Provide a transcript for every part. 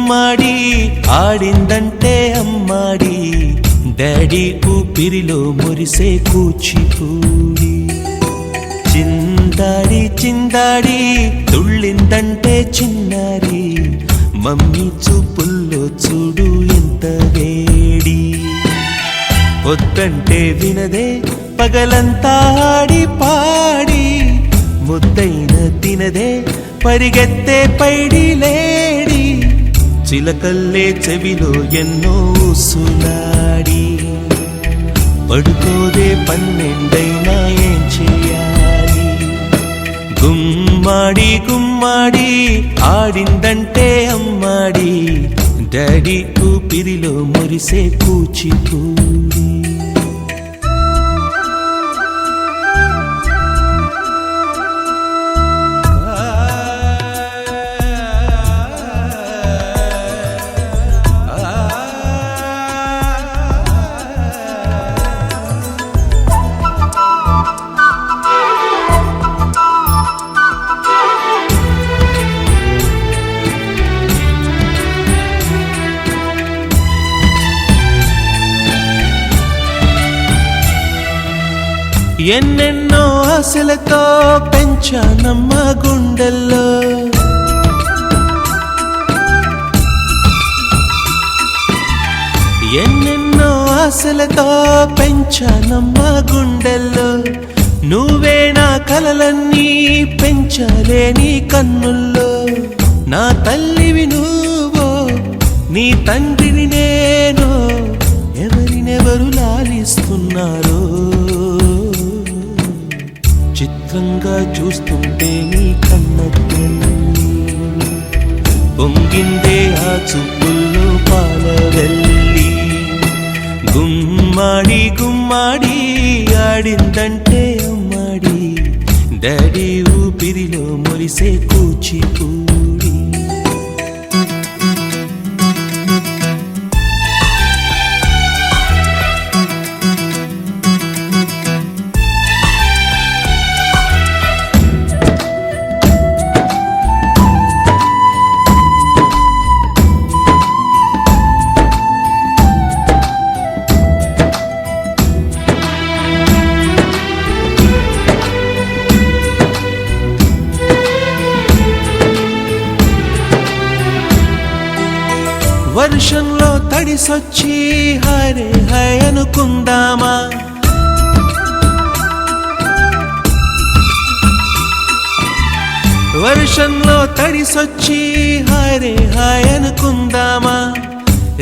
గుమ్మాడి ఆడిందంటే అమ్మాడి డాడీ ఊపిరిలో మురిసే కూచిపూడి చిందాడి చిందాడి తుళ్ళిందంటే చిన్నారి మమ్మీ చూపుల్లో చూడు ఎంత వేడి వద్దంటే వినదే పగలంతా ఆడి పాడి ముద్దైన తినదే పరిగెత్తే పైడి లేడి చిలకల్లే చెవిలో ఎన్నో సులాడి పడుకోదే పన్నెండైనా ఏం చేయాలి గుమ్మాడి గుమ్మాడి ఆడిందంటే అమ్మాడి డాడీ ఊపిరిలో మురిసే కూచిపూడి ఎన్నెన్నో ఆశలతో పెంచానమ్మ గుండెల్లో ఎన్నెన్నో ఆశలతో పెంచానమ్మ గుండెల్లో నువ్వే నా కలలన్నీ పెంచలేని కన్నుల్లో నా తల్లివి నువ్వో నీ తండ్రిని నేను ఎవరినెవరు లాలిస్తున్నారో చిత్రంగా చూస్తుంటే నీ కన్నతల్లి పొంగిందే ఆ చూపుల్లో పాలవెల్లి గుమ్మాడి గుమ్మాడి ఆడిందంటే అమ్మాడి డాడీ ఊపిరిలో మురిసే కూచిపూడి వర్షంలో తడిసొచ్చి హరే హై అనుకుందామా వర్షంలో తడిసొచ్చి హరే హై అనుకుందామా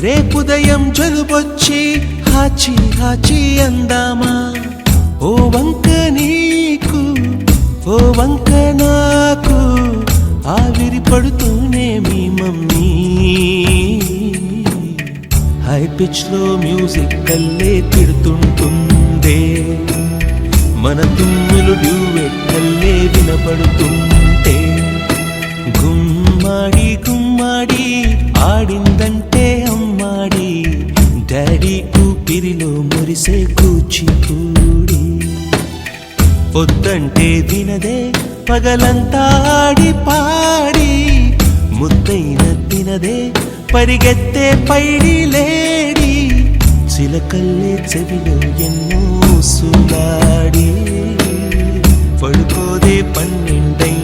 రేపుదయం జలుబొచ్చి హాచి హాచి అందామా ఓ వంక నీకు ఓ వంక నాకు ఆవిరి పడుతూనే మీ మమ్మీ హై పిచ్ లో మ్యూజిక్ కల్లే తిడుతుంటుందే మన తుమ్ములు డ్యూయెట్ కల్లే వినపడుతుంటే గుమ్మాడి గుమ్మాడి ఆడిందంటే అమ్మాడి డాడీ ఊపిరిలో మురిసే కూచిపూడి పొద్దంటే వినదే పగలంతా ఆడి పాడి ముద్దైన తినదే పరిగెత్తే పైడి లేడి చిలకల్లే చెవిలో ఎన్నో సులాడి పడుకోదే పన్నెండై